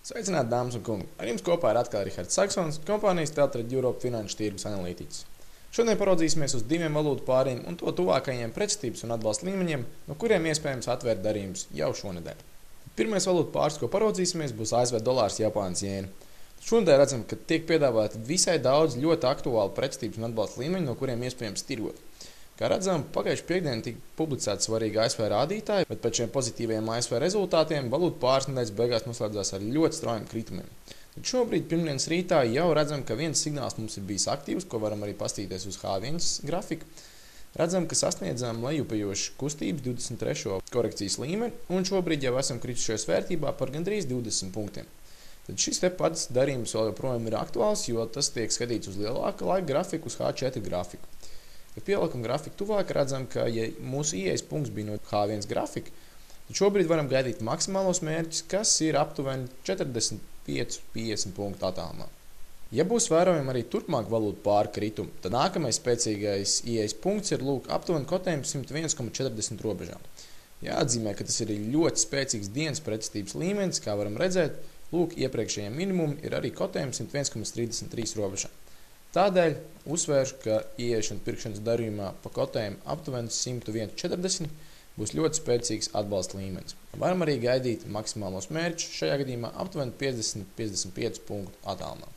Sveicināti, dāmas un kungi! Ar jums kopā ir atkal Rihards Saksons, kompānijas Teltrade Europe finanšu tirgus analītiķis. Šodien paraudzīsimies uz diviem valūtu pāriem un to tuvākajiem pretestības un atbalsta līmeņiem, no kuriem iespējams atvērt darījumus jau šonedēļ. Pirmais valūtu pāris, ko paraudzīsimies, būs ASV dolārs, Japānas jēna. Šonedēļ redzam, ka tiek piedāvāti visai daudz ļoti aktuāli pretestības un atbalsta līmeņi, no kuriem iespējams tirgot. Kā redzam, pagājušajā piekdienā tika publicēti svarīgi ASV rādītāji, bet pēc šiem pozitīviem ASV rezultātiem valūtu pāris nedēļas beigās noslēdzās ar ļoti straujiem kritumiem. Bet šobrīd, pirmdienas rītā, jau redzam, ka viens signāls mums ir bijis aktīvs, ko varam arī paskatīties uz H1 grafiku. Redzam, ka sasniedzām lejupējošu kustības 23. korekcijas līmeni, un šobrīd jau esam kritušies vērtībā par gandrīz 20 punktiem. Tad šis te pats darījums vēl joprojām ir aktuāls, jo tas tiek skatīts uz lielāka laika grafiku, uz H4 grafiku. Ja pieliekam grafiku tuvāk, redzam, ka ja mūsu ieejas punkts bija no H1 grafika, tad šobrīd varam gaidīt maksimālos mērķus, kas ir aptuveni 45-50 punktu attālumā. Ja būs vērojami arī turpmāk valūtu pārkritumi, tad nākamais spēcīgais ieejas punkts ir aptuveni kotējumi 101,40 robežām. Jāatzīmē, ka tas ir ļoti spēcīgs dienas pretestības līmenis, kā varam redzēt, iepriekšējie minimumi ir arī kotējumi 101,33 robežām. Tādēļ uzsvēršu, ka ieiešana pirkšanas darījumā pa kotējumu aptuveni 101,40 būs ļoti spēcīgs atbalsta līmenis. Varam arī gaidīt maksimālos mērķus, šajā gadījumā aptuveni 50-55 punktu attālumā.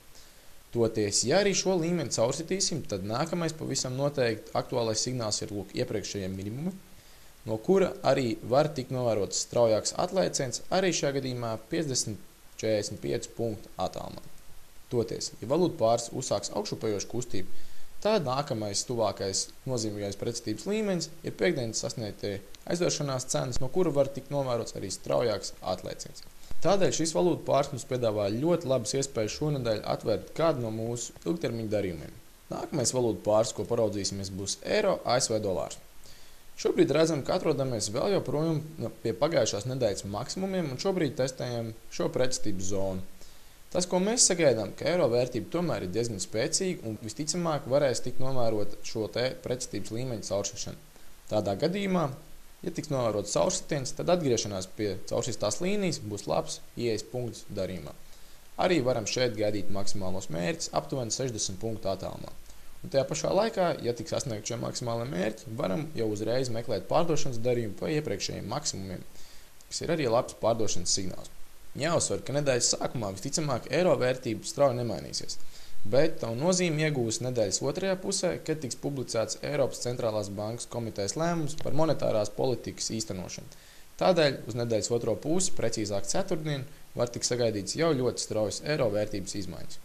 Toties, ja arī šo līmeni caursitīsim, tad nākamais pavisam noteikti aktuālais signāls ir iepriekšējie minimumi, no kura arī var tikt novērots straujāks atlēciens, arī šajā gadījumā 50-45 punktu attālumā. Toties, ja valūtu pāris uzsāks augšupējošu kustību, tad nākamais tuvākais nozīmīgais pretestības līmenis ir piekdienas sasniegtie aizvēršanās cenas, no kura var tikt novērots arī straujāks atlēciens. Tādēļ šis valūtu pāris mums piedāvā ļoti labas iespējas šonedēļ atvērt kādu no mūsu ilgtermiņa darījumiem. Nākamais valūtu pāris, ko paraudzīsimies, būs eiro ASV dolārs. Šobrīd redzam, ka atrodamies vēl joprojām pie pagājušās nedēļas maksimumiem un šobrīd testējam šo pretestības zonu. Tas, ko mēs sagaidām, ka eiro vērtība tomēr ir diezgan spēcīga un visticamāk varēs tikt novērot šo te pretestības līmeņa caursišanu. Tādā gadījumā, ja tiks novērots caursitiens, tad atgriešanās pie caursistās līnijas būs labs ieejas punkts darījumā. Arī varam šeit gaidīt maksimālos mērķus aptuveni 60 punktu attālumā. Un tajā pašā laikā, ja tiks sasniegt šie maksimālie mērķi, varam jau uzreiz meklēt pārdošanas darījumu pa iepriekšējiem maksimumiem, kas ir arī labs pārdošanas signāls. Jāuzsver, ka nedēļas sākumā visticamāk eiro vērtība strauji nemainīsies, bet tā nozīme iegūs nedēļas otrajā pusē, kad tiks publicēts Eiropas centrālās bankas komitejas lēmums par monetārās politikas īstenošanu. Tādēļ uz nedēļas otro pusi, precīzāk ceturtdien, var tikt sagaidīts jau ļoti straujas eiro vērtības izmaiņas.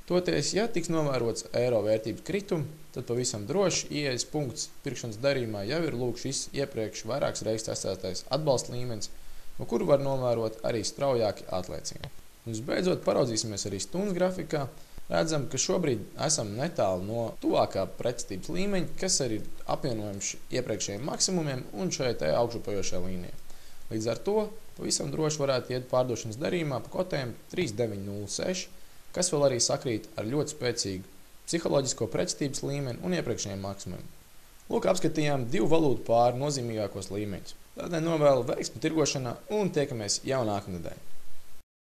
Toties, ja tiks novērots eiro vērtības kritumi, tad pavisam droši ieejas punkts pirkšanas darījumā jau ir šis iepriekš vairākas reizes testētais atbalsta līmenis, no kuru var novērot arī straujāki atlēcieni. Un visbeidzot, paraudzīsimies arī stundas grafikā. Redzam, ka šobrīd esam netālu no tuvākā pretestības līmeņa, kas arī ir apvienojams iepriekšējiem maksimumiem un šeit augšupējošajā līnijā. Līdz ar to pavisam droši varētu iet pārdošanas darījumā pa kotējumu 3906, kas vēl arī sakrīt ar ļoti spēcīgu psiholoģisko pretestības līmeni un iepriekšējiem maksimumiem. Apskatījām divu valūtu pāri nozīmīgākos līmeņus. Tādēļ novēlu veiksmi tirgošanā un tiekamies jau nākamnedēļ.